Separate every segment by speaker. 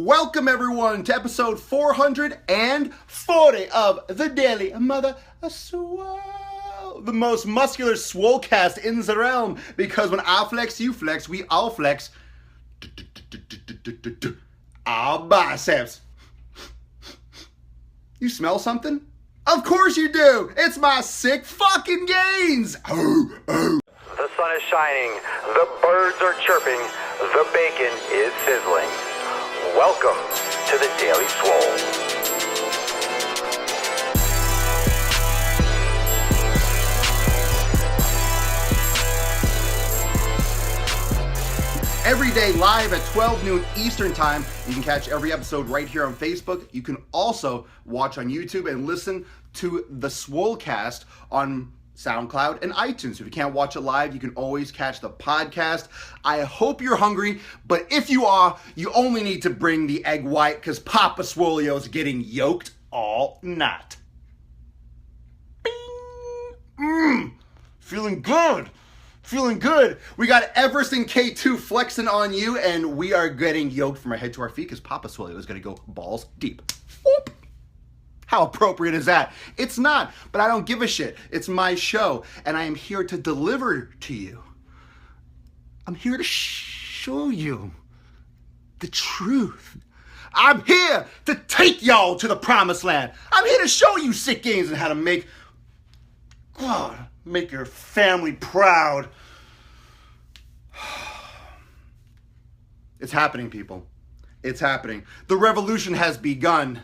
Speaker 1: Welcome everyone to episode 440 of the Daily Mother Swole, the most muscular swolecast in the realm, because when I flex, you flex, we all flex our biceps. You smell something? Of course you do! It's my sick fucking gains! Oh, oh.
Speaker 2: The sun is shining, the birds are chirping, the bacon is sizzling. Welcome to the Daily Swole.
Speaker 1: Every day live at 12 noon Eastern time. You can catch every episode right here on Facebook. You can also watch on YouTube and listen to the Swolecast on SoundCloud and iTunes. If you can't watch it live, you can always catch the podcast. I hope you're hungry, but if you are, you only need to bring the egg white because Papa Swolio's getting yoked all night. Bing! Feeling good. Feeling good. We got Everest and K2 flexing on you, and we are getting yoked from our head to our feet because Papa Swolio is going to go balls deep. Whoop. How appropriate is that? It's not, but I don't give a shit. It's my show, and I am here to deliver to you. I'm here to show you the truth. I'm here to take y'all to the promised land. I'm here to show you sick gains and how to make your family proud. It's happening, people. It's happening. The revolution has begun.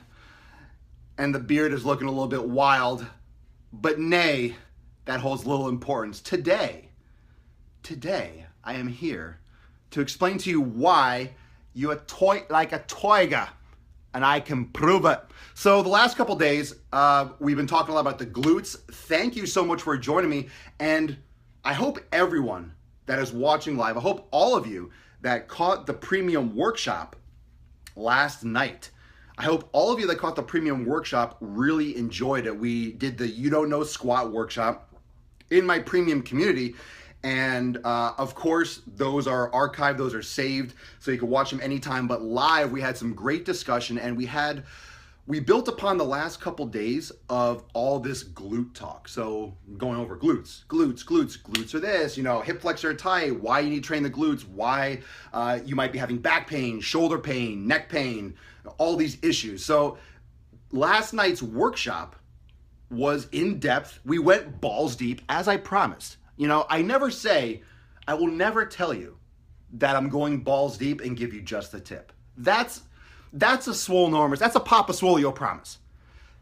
Speaker 1: And the beard is looking a little bit wild, but nay, that holds little importance. Today, I am here to explain to you why you are toy like a toiga, and I can prove it. So the last couple days, we've been talking a lot about the glutes. Thank you so much for joining me, and I hope everyone that is watching live, I hope all of you that caught the premium workshop last night, I hope all of you that caught the premium workshop really enjoyed it. We did the You Don't Know Squat workshop in my premium community. And of course, those are archived, those are saved, so you can watch them anytime. But live, we had some great discussion, and we built upon the last couple days of all this glute talk. So going over glutes are this, hip flexor tight, why you need to train the glutes, why you might be having back pain, shoulder pain, neck pain, all these issues. So last night's workshop was in depth. We went balls deep, as I promised. I will never tell you that I'm going balls deep and give you just the tip. That's a Swolenormous. That's a Papa Swolio promise.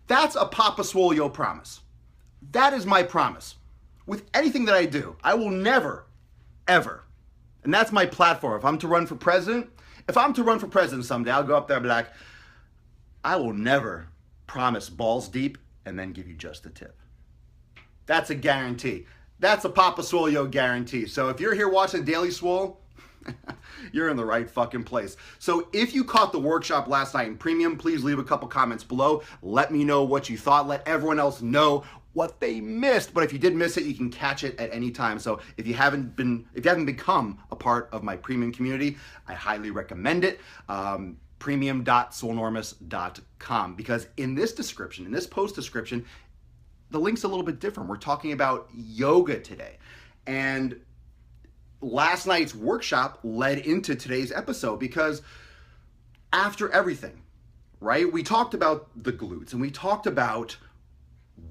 Speaker 1: That's a Papa Swolio promise. That is my promise. With anything that I do, I will never, ever, and that's my platform. If I'm to run for president someday, I'll go up there and be like, I will never promise balls deep and then give you just the tip. That's a guarantee. That's a Papa Swolio guarantee. So if you're here watching Daily Swole, you're in the right fucking place. So if you caught the workshop last night in premium, please leave a couple comments below. Let me know what you thought. Let everyone else know what they missed. But if you did miss it, you can catch it at any time. So if you haven't become a part of my premium community, I highly recommend it. Premium.swolenormous.com, because in this post description, the link's a little bit different. We're talking about yoga today. And last night's workshop led into today's episode because after everything, right? We talked about the glutes and we talked about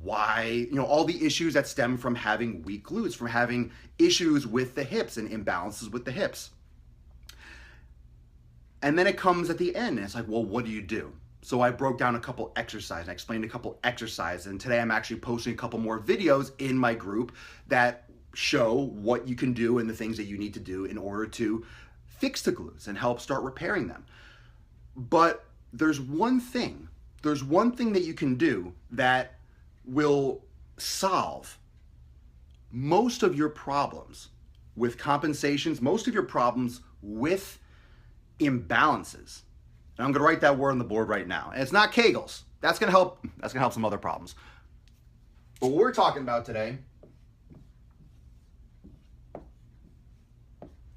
Speaker 1: why, all the issues that stem from having weak glutes, from having issues with the hips and imbalances with the hips. And then it comes at the end and it's like, well, what do you do? So I broke down a couple exercises, I explained a couple exercises, and today I'm actually posting a couple more videos in my group that show what you can do and the things that you need to do in order to fix the glutes and help start repairing them. But there's one thing that you can do that will solve most of your problems with compensations, most of your problems with imbalances. And I'm gonna write that word on the board right now. And it's not Kegels. That's gonna help some other problems. But what we're talking about today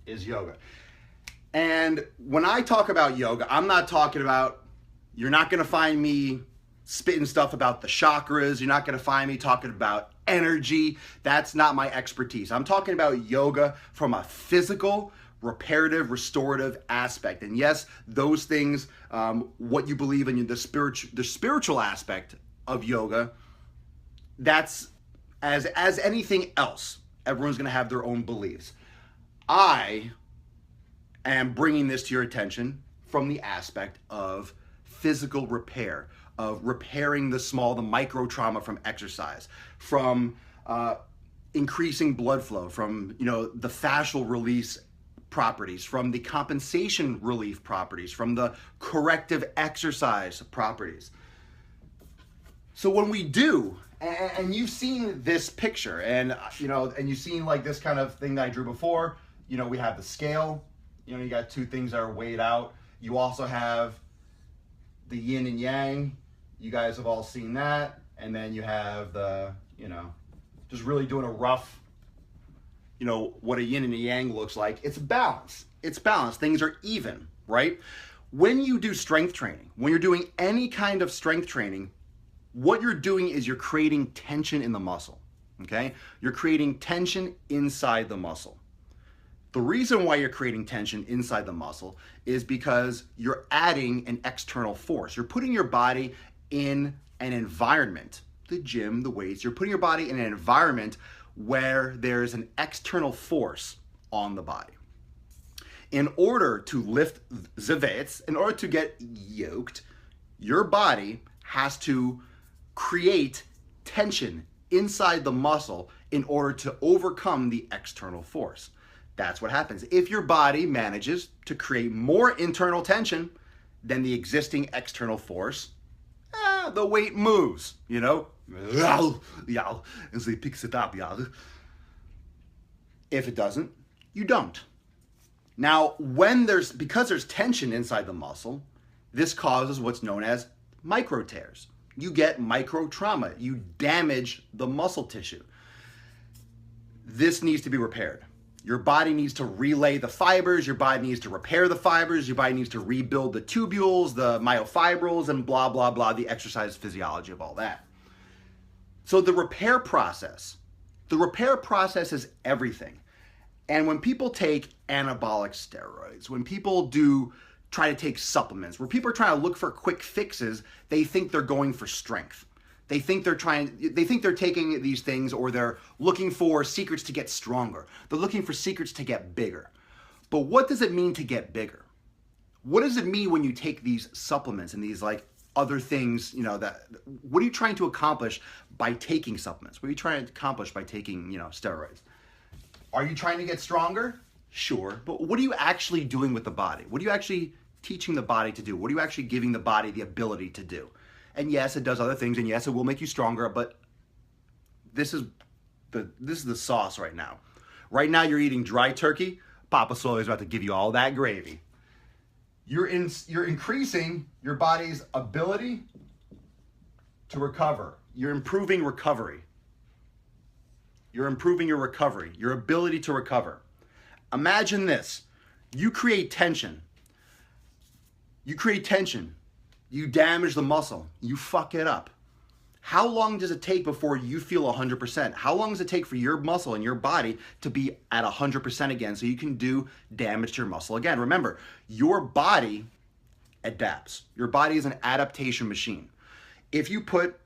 Speaker 1: is yoga. And when I talk about yoga, I'm not talking about, you're not going to find me spitting stuff about the chakras. You're not going to find me talking about energy. That's not my expertise. I'm talking about yoga from a physical, reparative, restorative aspect. And yes, those things, what you believe in, the spiritual aspect of yoga, that's as anything else. Everyone's going to have their own beliefs. I am bringing this to your attention from the aspect of physical repair, of repairing the micro trauma from exercise, from increasing blood flow, from the fascial release properties, from the compensation relief properties, from the corrective exercise properties. So when we do, and you've seen this picture, and you've seen like this kind of thing that I drew before. We have the scale. You got two things that are weighed out. You also have the yin and yang. You guys have all seen that. And then you have the, just really doing a rough, what a yin and a yang looks like. It's balance. It's balance. Things are even, right? When you do strength training, when you're doing any kind of strength training, what you're doing is you're creating tension in the muscle, okay? You're creating tension inside the muscle. The reason why you're creating tension inside the muscle is because you're adding an external force. You're putting your body in an environment, the gym, the weights, you're putting your body in an environment where there's an external force on the body. In order to lift the weights, in order to get yoked, your body has to create tension inside the muscle in order to overcome the external force. That's what happens. If your body manages to create more internal tension than the existing external force, the weight moves, and so he picks it up. If it doesn't, you don't. Now, because there's tension inside the muscle, this causes what's known as micro tears. You get micro trauma. You damage the muscle tissue. This needs to be repaired. Your body needs to relay the fibers, your body needs to repair the fibers, your body needs to rebuild the tubules, the myofibrils, and blah, blah, blah, the exercise physiology of all that. So the repair process is everything. And when people take anabolic steroids, when people try to take supplements, where people are trying to look for quick fixes, they think they're going for strength. They think they're taking these things, or they're looking for secrets to get stronger. They're looking for secrets to get bigger. But what does it mean to get bigger? What does it mean when you take these supplements and these other things, what are you trying to accomplish by taking supplements? What are you trying to accomplish by taking, steroids? Are you trying to get stronger? Sure. But what are you actually doing with the body? What are you actually teaching the body to do? What are you actually giving the body the ability to do? And yes, it does other things, and yes, it will make you stronger, but this is the sauce right now. Right now, you're eating dry turkey. Papa Swole is about to give you all that gravy. You're increasing your body's ability to recover. You're improving recovery. You're improving your recovery, your ability to recover. Imagine this. You create tension. You damage the muscle. You fuck it up. How long does it take before you feel 100%? How long does it take for your muscle and your body to be at 100% again so you can do damage to your muscle again? Remember, your body adapts. Your body is an adaptation machine. If you put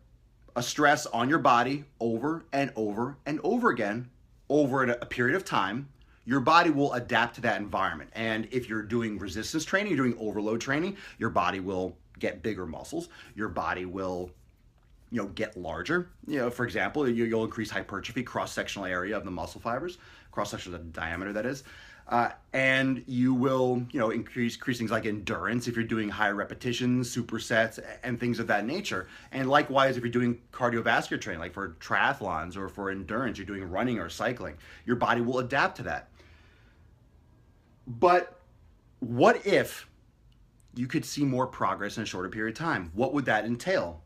Speaker 1: a stress on your body over and over and over again over a period of time, your body will adapt to that environment. And if you're doing resistance training, you're doing overload training, your body will get bigger muscles. Your body will, get larger. For example, you'll increase hypertrophy, cross-sectional area of the muscle fibers, cross-sectional diameter, that is. And you will, increase things like endurance if you're doing higher repetitions, supersets, and things of that nature. And likewise, if you're doing cardiovascular training, like for triathlons or for endurance, you're doing running or cycling, your body will adapt to that. But what if you could see more progress in a shorter period of time? What would that entail?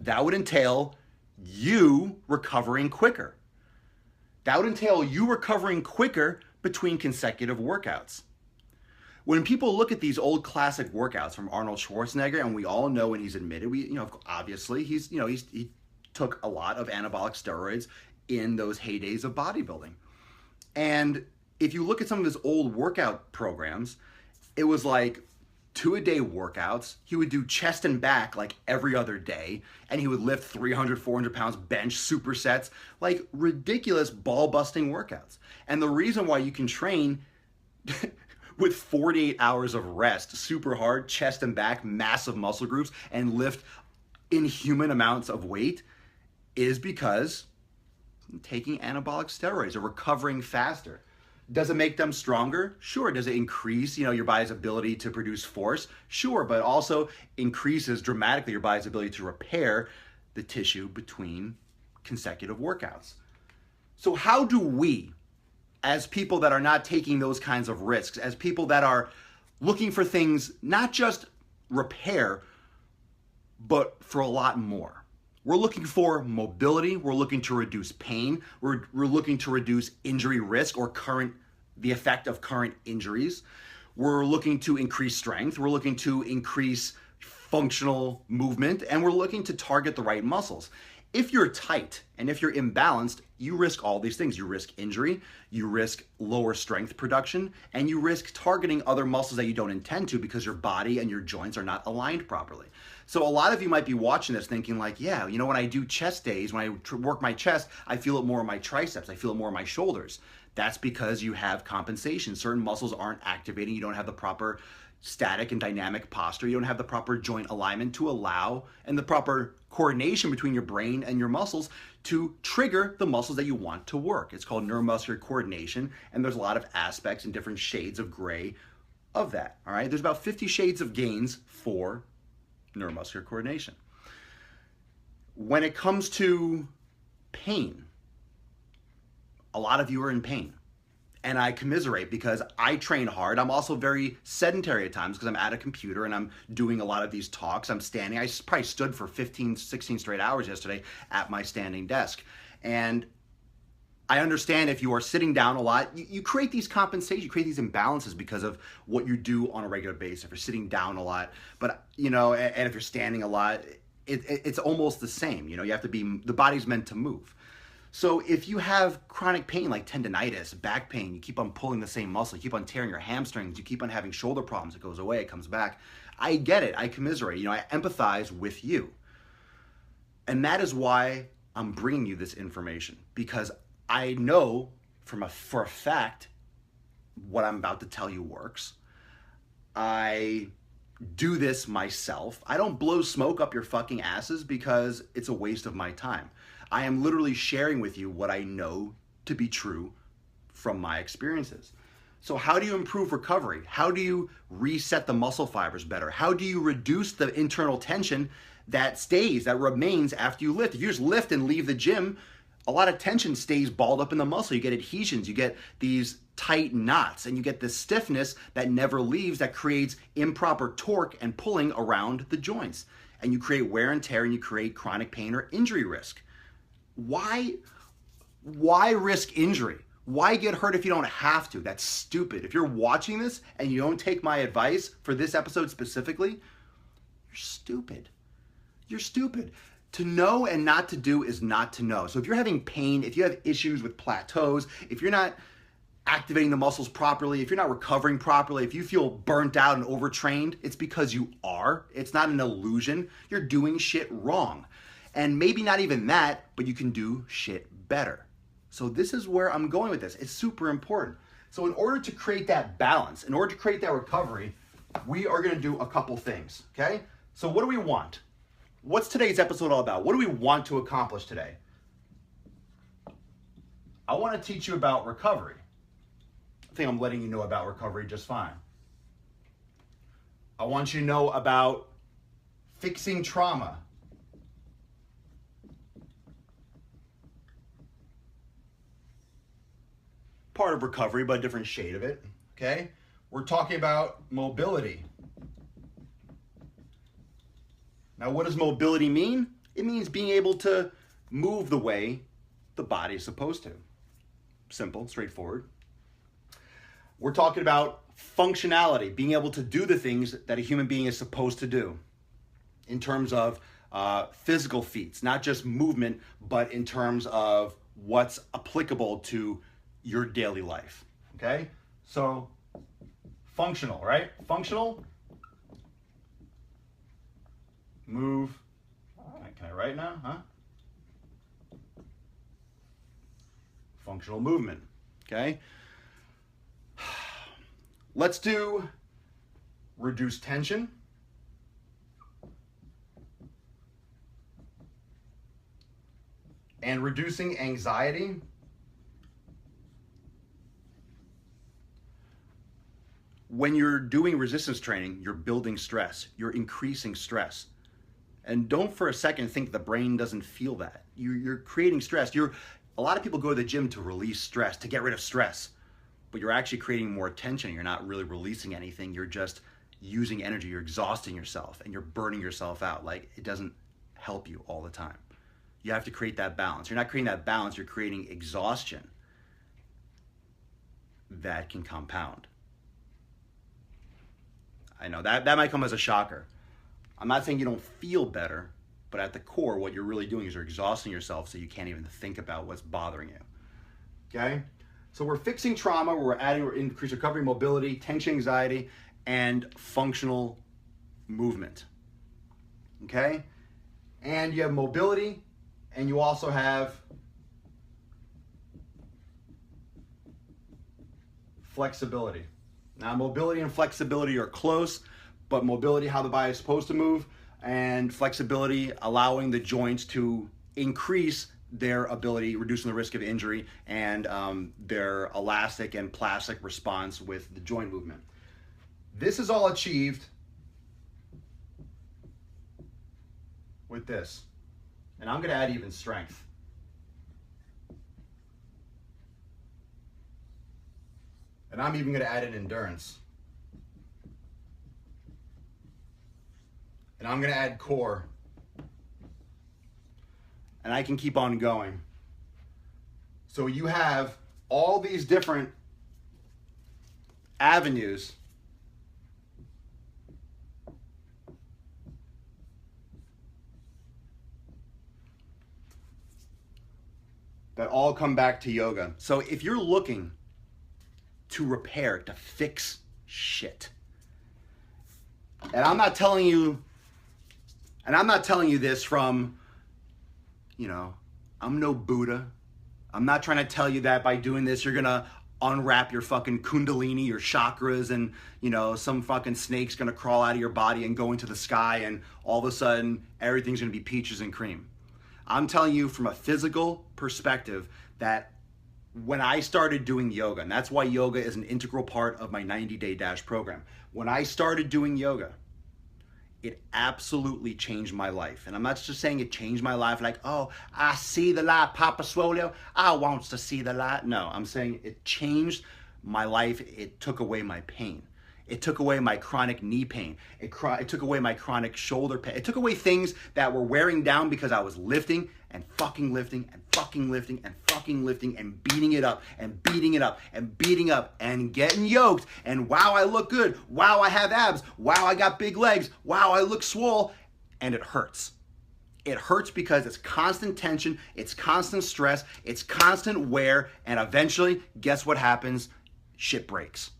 Speaker 1: That would entail you recovering quicker. That would entail you recovering quicker between consecutive workouts. When people look at these old classic workouts from Arnold Schwarzenegger, and we all know, and he's admitted, obviously he took a lot of anabolic steroids in those heydays of bodybuilding. And if you look at some of his old workout programs, it was like 2-a-day workouts. He would do chest and back like every other day, and he would lift 300, 400 pounds bench supersets, like ridiculous ball-busting workouts. And the reason why you can train with 48 hours of rest, super hard, chest and back, massive muscle groups, and lift inhuman amounts of weight is because taking anabolic steroids or recovering faster. Does it make them stronger? Sure. Does it increase, your body's ability to produce force? Sure, but also increases dramatically your body's ability to repair the tissue between consecutive workouts. So how do we, as people that are not taking those kinds of risks, as people that are looking for things, not just repair, but for a lot more? We're looking for mobility. We're looking to reduce pain. We're looking to reduce injury risk or the effect of current injuries. We're looking to increase strength. We're looking to increase functional movement, and we're looking to target the right muscles. If you're tight and if you're imbalanced, you risk all these things. You risk injury, you risk lower strength production, and you risk targeting other muscles that you don't intend to because your body and your joints are not aligned properly. So a lot of you might be watching this thinking like, yeah, when I do chest days, when I work my chest, I feel it more in my triceps, I feel it more in my shoulders. That's because you have compensation. Certain muscles aren't activating. You don't have the proper static and dynamic posture. You don't have the proper joint alignment to allow and the proper coordination between your brain and your muscles to trigger the muscles that you want to work. It's called neuromuscular coordination, and there's a lot of aspects and different shades of gray of that, all right? There's about 50 shades of gains for neuromuscular coordination. When it comes to pain, a lot of you are in pain. And I commiserate because I train hard. I'm also very sedentary at times because I'm at a computer and I'm doing a lot of these talks. I'm standing. I probably stood for 15, 16 straight hours yesterday at my standing desk. And I understand if you are sitting down a lot, you create these compensations, you create these imbalances because of what you do on a regular basis. If you're sitting down a lot, but and if you're standing a lot, it's almost the same. You have to the body's meant to move. So if you have chronic pain like tendonitis, back pain, you keep on pulling the same muscle, you keep on tearing your hamstrings, you keep on having shoulder problems, it goes away, it comes back. I get it, I commiserate, I empathize with you. And that is why I'm bringing you this information, because I know for a fact what I'm about to tell you works. I do this myself. I don't blow smoke up your fucking asses because it's a waste of my time. I am literally sharing with you what I know to be true from my experiences. So how do you improve recovery? How do you reset the muscle fibers better? How do you reduce the internal tension that remains after you lift? If you just lift and leave the gym, a lot of tension stays balled up in the muscle. You get adhesions, you get these tight knots, and you get this stiffness that never leaves that creates improper torque and pulling around the joints. And you create wear and tear, and you create chronic pain or injury risk. Why risk injury? Why get hurt if you don't have to? That's stupid. If you're watching this and you don't take my advice for this episode specifically, you're stupid. You're stupid. To know and not to do is not to know. So if you're having pain, if you have issues with plateaus, if you're not activating the muscles properly, if you're not recovering properly, if you feel burnt out and overtrained, it's because you are. It's not an illusion. You're doing shit wrong. And maybe not even that, but you can do shit better. So this is where I'm going with this. It's super important. So in order to create that balance, in order to create that recovery, we are going to do a couple things, okay? So what do we want? What's today's episode all about? What do we want to accomplish today? I want to teach you about recovery. I think I'm letting you know about recovery just fine. I want you to know about fixing trauma. Part of recovery, but a different shade of it, okay? We're talking about mobility. Now, what does mobility mean? It means being able to move the way the body is supposed to. Simple, straightforward. We're talking about Functionality, being able to do the things that a human being is supposed to do in terms of physical feats, not just movement, but in terms of what's applicable to your daily life, okay? So, functional, right? Functional, move, can I write now, huh? Functional movement, okay? Let's do reduce tension, and reducing anxiety. When you're doing resistance training, you're building stress, you're increasing stress. And don't for a second think the brain doesn't feel that. You're creating stress. A lot of people go to the gym to release stress, to get rid of stress, but you're actually creating more tension. You're not really releasing anything. You're just using energy. You're exhausting yourself and you're burning yourself out. Like, it doesn't help you all the time. You have to create that balance. You're not creating that balance. You're creating exhaustion that can compound. I know that might come as a shocker. I'm not saying you don't feel better, but at the core, what you're really doing is you're exhausting yourself so you can't even think about what's bothering you. Okay? So we're fixing trauma, we're adding increased recovery, mobility, tension, anxiety, and functional movement. Okay? And you have mobility, and you also have flexibility. Now, mobility and flexibility are close, but mobility, how the body is supposed to move, and flexibility, allowing the joints to increase their ability, reducing the risk of injury, and their elastic and plastic response with the joint movement. This is all achieved with this. And I'm gonna add even strength. And I'm even gonna add in endurance. And I'm gonna add core. And I can keep on going. So you have all these different avenues that all come back to yoga. So if you're looking to repair, to fix shit, and I'm not telling you this from, I'm no Buddha. I'm not trying to tell you that by doing this, you're gonna unwrap your fucking kundalini, your chakras, and, some fucking snake's gonna crawl out of your body and go into the sky, and all of a sudden, everything's gonna be peaches and cream. I'm telling you from a physical perspective that when I started doing yoga, and that's why yoga is an integral part of my 90-day Dash program. When I started doing yoga, it absolutely changed my life. And I'm not just saying it changed my life like, oh, I see the light, Papa Swole, I wants to see the light. No, I'm saying it changed my life. It took away my pain. It took away my chronic knee pain. It took away my chronic shoulder pain. It took away things that were wearing down because I was lifting and fucking lifting and fucking lifting and fucking lifting and beating it up and beating it up and beating up and getting yoked. And wow, I look good. Wow, I have abs. Wow, I got big legs. Wow, I look swole. And it hurts. It hurts because it's constant tension, it's constant stress, it's constant wear, and eventually, guess what happens? Shit breaks.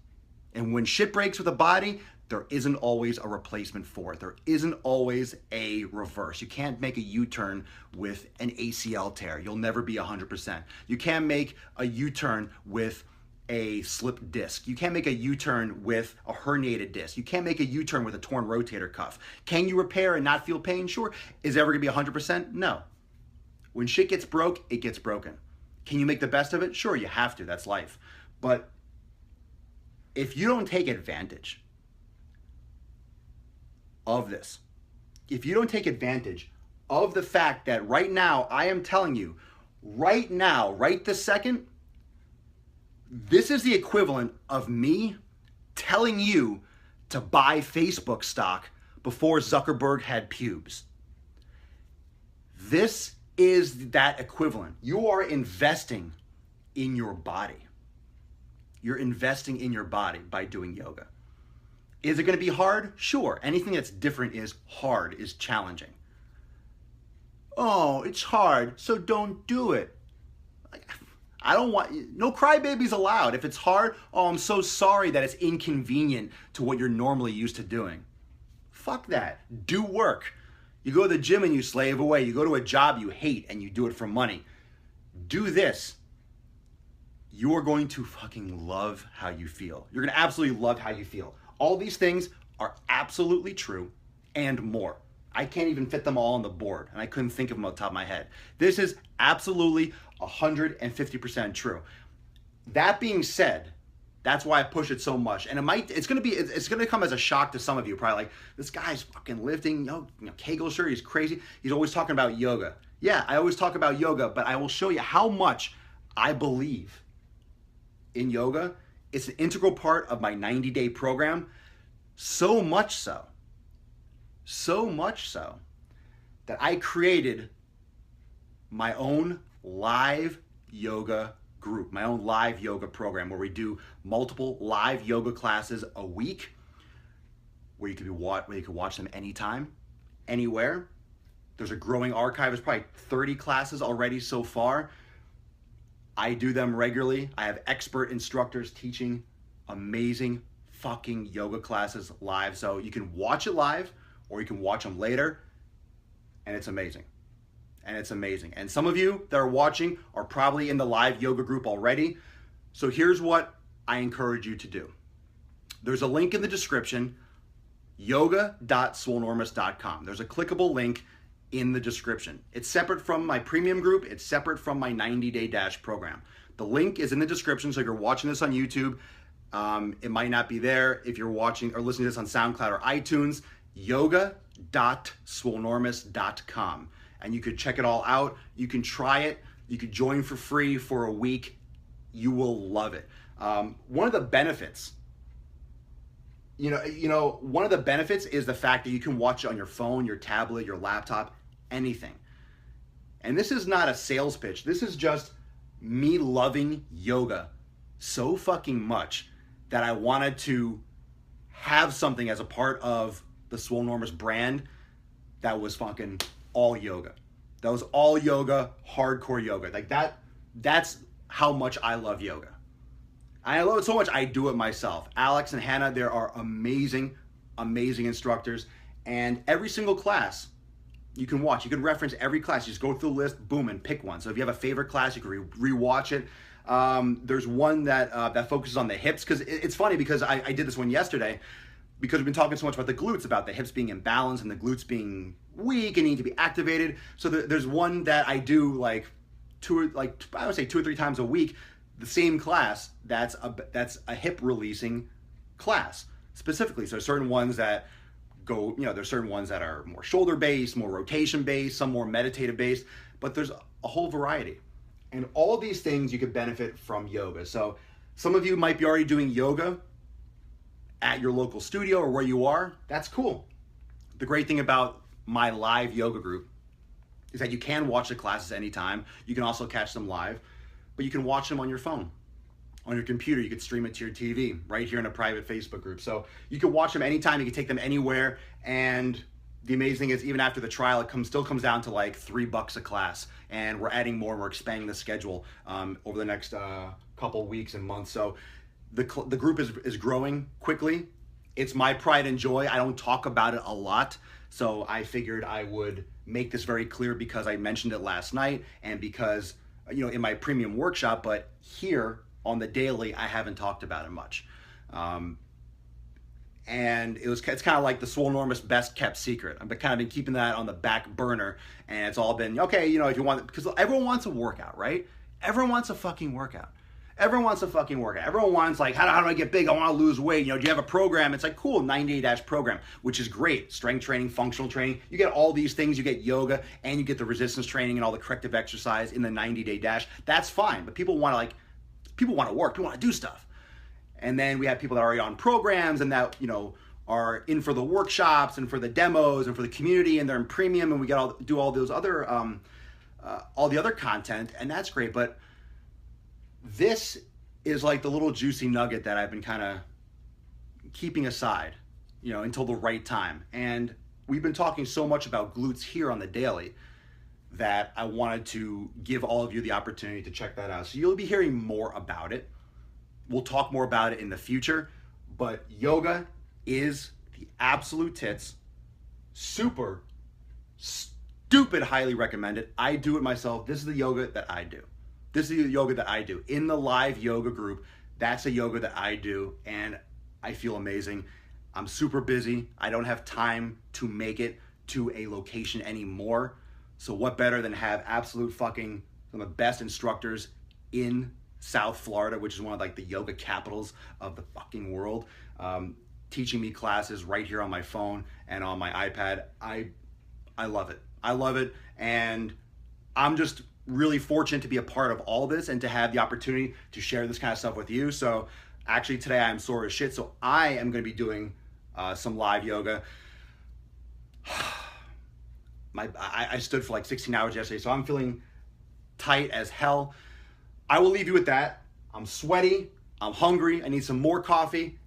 Speaker 1: And when shit breaks with a body, there isn't always a replacement for it. There isn't always a reverse. You can't make a U-turn with an ACL tear. You'll never be 100%. You can't make a U-turn with a slipped disc. You can't make a U-turn with a herniated disc. You can't make a U-turn with a torn rotator cuff. Can you repair and not feel pain? Sure. Is it ever gonna be 100%? No. When shit gets broke, it gets broken. Can you make the best of it? Sure, you have to. That's life. But if you don't take advantage of this, if you don't take advantage of the fact that right now, I am telling you, right now, right this second, this is the equivalent of me telling you to buy Facebook stock before Zuckerberg had pubes. This is that equivalent. You are investing in your body. You're investing in your body by doing yoga. Is it going to be hard? Sure. Anything that's different is hard, is challenging. Oh, it's hard, so don't do it. I don't want, no crybabies allowed. If it's hard, oh, I'm so sorry that it's inconvenient to what you're normally used to doing. Fuck that. Do work. You go to the gym and you slave away. You go to a job you hate and you do it for money. Do this. You are going to fucking love how you feel. You're going to absolutely love how you feel. All these things are absolutely true and more. I can't even fit them all on the board, and I couldn't think of them off the top of my head. This is absolutely 150% true. That being said, that's why I push it so much. And it's gonna come as a shock to some of you. Probably like, this guy's fucking lifting, Kegel shirt, he's crazy. He's always talking about yoga. Yeah, I always talk about yoga, but I will show you how much I believe in yoga. It's an integral part of my 90-day program. So much so that I created my own live yoga group, my own live yoga program where we do multiple live yoga classes a week, where you can watch them anytime, anywhere. There's a growing archive. There's probably 30 classes already so far. I do them regularly. I have expert instructors teaching amazing fucking yoga classes live. So you can watch it live or you can watch them later, and it's amazing. And some of you that are watching are probably in the live yoga group already. So here's what I encourage you to do. There's a link in the description, yoga.swolenormous.com. There's a clickable link in the description. It's separate from my premium group. It's separate from my 90-day dash program. The link is in the description, so if you're watching this on YouTube, it might not be there. If you're watching or listening to this on SoundCloud or iTunes, yoga.swolenormous.com. And you could check it all out. You can try it. You could join for free for a week. You will love it. One of the benefits, one of the benefits is the fact that you can watch it on your phone, your tablet, your laptop, anything. And this is not a sales pitch. This is just me loving yoga so fucking much that I wanted to have something as a part of the Swolenormous brand that was fucking all yoga. That was all yoga, hardcore yoga. Like that's how much I love yoga. I love it so much I do it myself. Alex and Hannah, there are amazing, amazing instructors. And every single class you can watch. You can reference every class. You just go through the list, boom, and pick one. So if you have a favorite class, you can re-watch it. There's one that focuses on the hips, because it's funny because I did this one yesterday, because we've been talking so much about the glutes, about the hips being imbalanced and the glutes being weak and need to be activated. So there's one that I do I would say 2 or 3 times a week, the same class that's a hip releasing class specifically. So certain ones that go, there's certain ones that are more shoulder based, more rotation based, some more meditative based, but there's a whole variety. And all these things you could benefit from yoga. So some of you might be already doing yoga at your local studio or where you are. That's cool. The great thing about my live yoga group is that you can watch the classes anytime. You can also catch them live, but you can watch them on your phone, on your computer. You could stream it to your TV right here in a private Facebook group. So you can watch them anytime. You can take them anywhere. And the amazing thing is, even after the trial, it still comes down to like $3 a class. And we're adding more. We're expanding the schedule over the next couple weeks and months. So the group is growing quickly. It's my pride and joy. I don't talk about it a lot. So I figured I would make this very clear because I mentioned it last night, and because, in my premium workshop, but here on the daily, I haven't talked about it much. And it's kind of like the Swolenormous best kept secret. I've kind of been keeping that on the back burner, and it's all been, okay, if you want, because everyone wants a workout, right? Everyone wants a fucking workout. Everyone wants like, how do I get big? I want to lose weight. Do you have a program? It's like, cool, 90-day program, which is great. Strength training, functional training. You get all these things. You get yoga, and you get the resistance training and all the corrective exercise in the 90-day dash. That's fine. But people want to work. People want to do stuff. And then we have people that are already on programs and that, are in for the workshops and for the demos and for the community, and they're in premium, and we do all those other, all the other content, and that's great. But this is like the little juicy nugget that I've been kind of keeping aside, you know, until the right time. And we've been talking so much about glutes here on the daily that I wanted to give all of you the opportunity to check that out. So you'll be hearing more about it. We'll talk more about it in the future, but yoga is the absolute tits. Super, stupid, highly recommended. I do it myself. This is the yoga that I do. This is the yoga that I do. In the live yoga group, that's a yoga that I do, and I feel amazing. I'm super busy. I don't have time to make it to a location anymore. So what better than have absolute fucking some of the best instructors in South Florida, which is one of like the yoga capitals of the fucking world, teaching me classes right here on my phone and on my iPad. I love it. I love it. And I'm just really fortunate to be a part of all this and to have the opportunity to share this kind of stuff with you. So actually today I'm sore as shit. So I am going to be doing some live yoga. I stood for like 16 hours yesterday, so I'm feeling tight as hell. I will leave you with that. I'm sweaty. I'm hungry. I need some more coffee.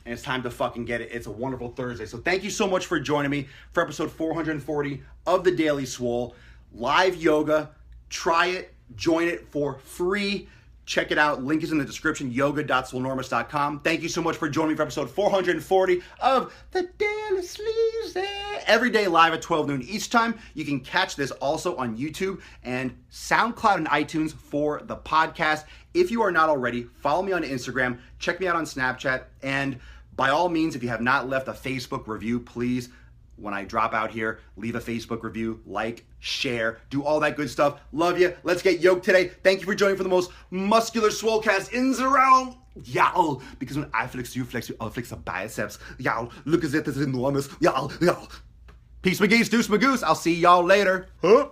Speaker 1: And it's time to fucking get it. It's a wonderful Thursday. So thank you so much for joining me for episode 440 of The Daily Swole. Live yoga. Try it. Join it for free. Check it out. Link is in the description, yoga.swolenormous.com. Thank you so much for joining me for episode 440 of The Daily Sleazy. Every day live at 12 noon each time. You can catch this also on YouTube and SoundCloud and iTunes for the podcast. If you are not already, follow me on Instagram. Check me out on Snapchat. And by all means, if you have not left a Facebook review, please, when I drop out here, leave a Facebook review, like, share, do all that good stuff. Love you. Let's get yoked today. Thank you for joining for the most muscular Swolecast in the realm. Y'all, because when I flex, you flex, I'll flex the biceps. Y'all, look at it, it's enormous. Y'all. Peace, McGee's, deuce, Magoose. I'll see y'all later. Huh?